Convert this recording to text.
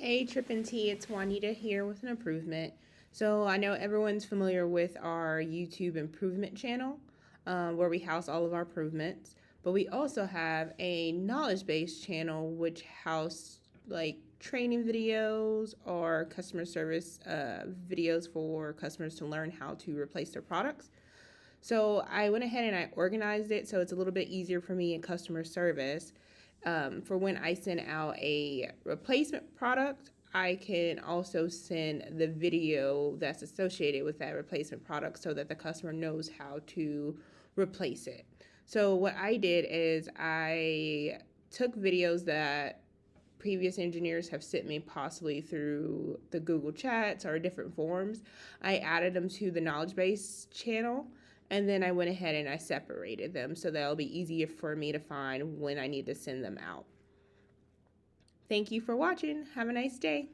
Hey, Trip and T, it's Juanita here with an improvement. So I know everyone's familiar with our YouTube improvement channel, where we house all of our improvements. But we also have a knowledge-based channel which house like training videos or customer service videos for customers to learn how to replace their products. So I went ahead and I organized it so it's a little bit easier for me in customer service. For when I send out a replacement product, I can also send the video that's associated with that replacement product so that the customer knows how to replace it. So what I did is I took videos that previous engineers have sent me, possibly through the Google Chats or different forums. I added them to the knowledge base channel, and then I went ahead and I separated them so that'll be easier for me to find when I need to send them out. Thank you for watching. Have a nice day.